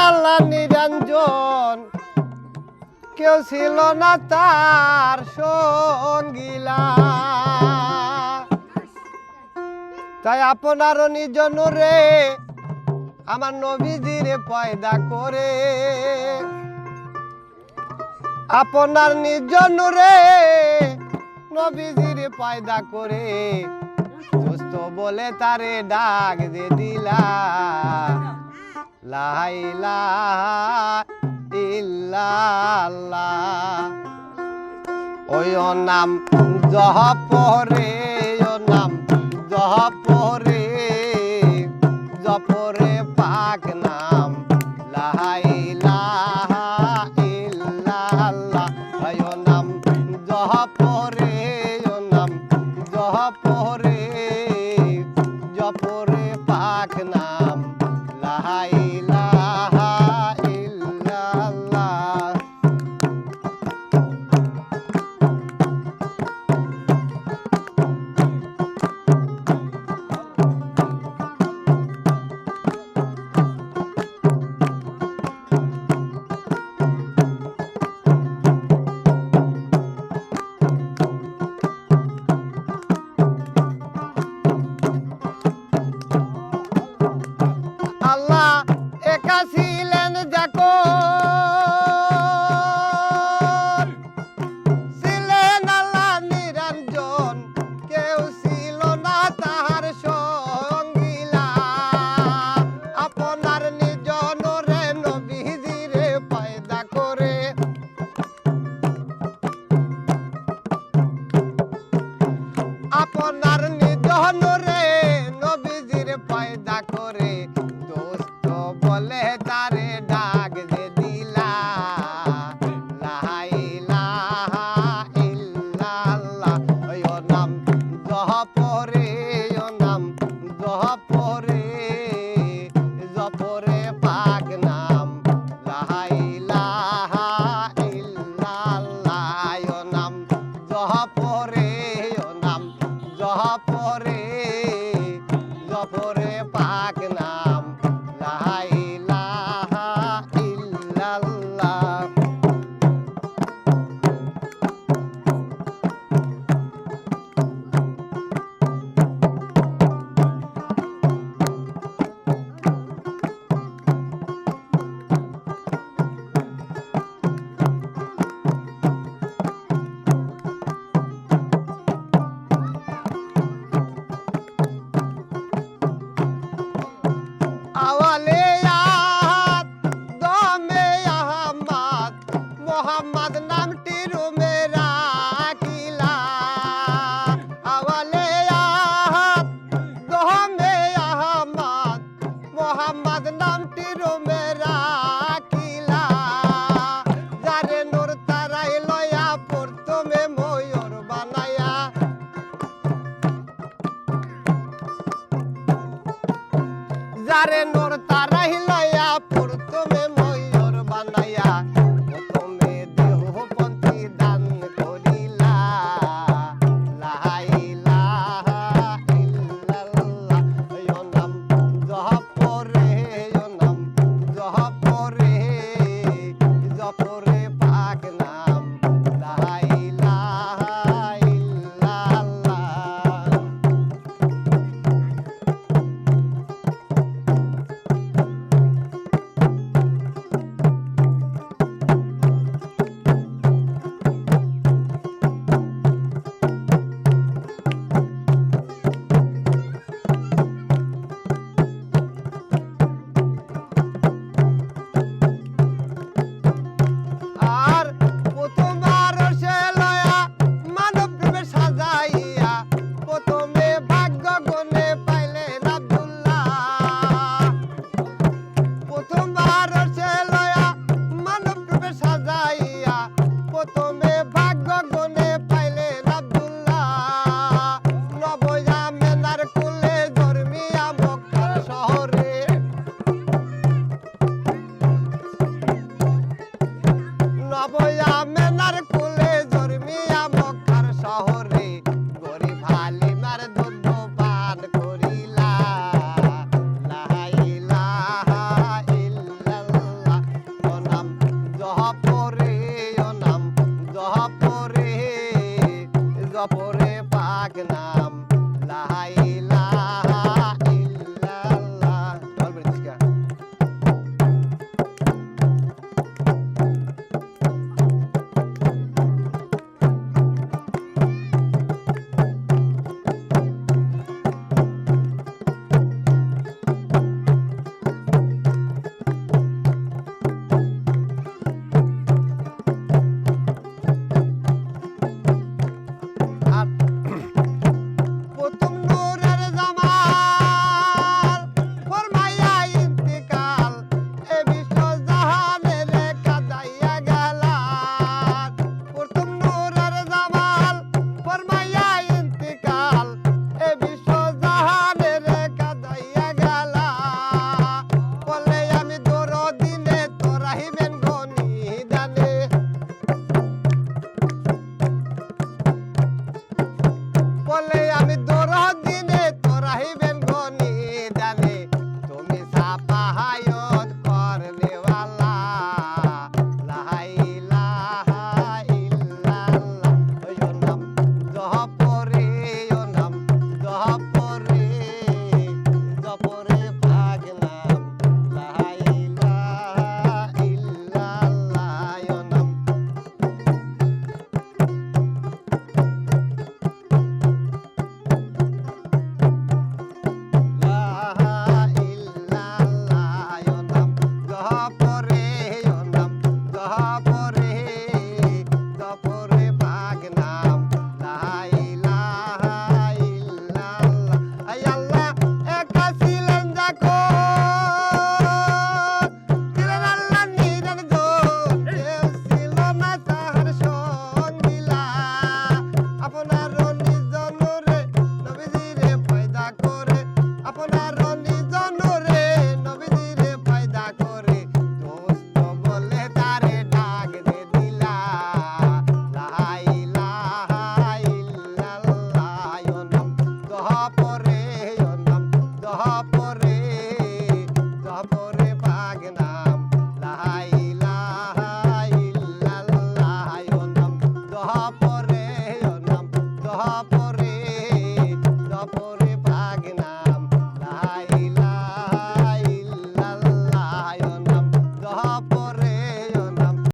আল্লাহ নিরঞ্জন, কেউ ছিল না তার সঙ্গীলা। তাই আপনার নিজন রে আমার নবীজিরে পয়দা করে, আপনার নিজন রে নবীজিরে পয়দা করে, দোস্ত বলে তারে ডাক দে দিলা। লা ইলাহা ইল্লাল্লাহ। ওই নাম জপরে, ও নাম জপরে, জপরে পাক নাম লা ইলাহা ইল্লাল্লাহ। ওই নাম জপরে, ও নাম জপরে, জপরে পাক নাম লা ইলাহা ইল্লাল্লাহ। আল্লাহ একা ছিলেন যখন, ছিলেন আল্লাহ নিরঞ্জন, কেউ ছিল না তাহার সঙ্গীলা। আপনার নিজন রে নবীজিরে পয়দা করে, আপনার নিজন রে নবীজিরে পয়দা করে, দোস্ত বলে তারে ডাক দে দিলা। লা ইলাহা ইল্লাল্লাহ। ওই ও নাম জপরে, ও নাম জপরে, জপরে পাক নাম লা ইলাহা ইল্লাল্লাহ। ও নাম জপরে, ও নাম জপরে, জপরে পাক নাম লা ইলাহা ইল্লাল্লাহ। আওয়ালে আহাদ, দমে আহমদ, মোহাম্মদ নামটি রুমে রাখিলা। আওয়ালে আহাদ, দমে আহমদ, মোহাম্মদ নামটি রুমে রাখিলা। যারে নূর তারাই লয়া প্রথমে ময়ূর বানায়া, যারে নূর তারাই লয়া প্রথমে ময়ূর বানায়া, প্রথমে দেহপন্থী দান করিলা। লা ইলাহা ইল্লাল্লাহ। ও নাম জপরে, ও নাম জপরে, জপরে পাক নাম লা ইলাহা ইল্লাল্লাহ। জানে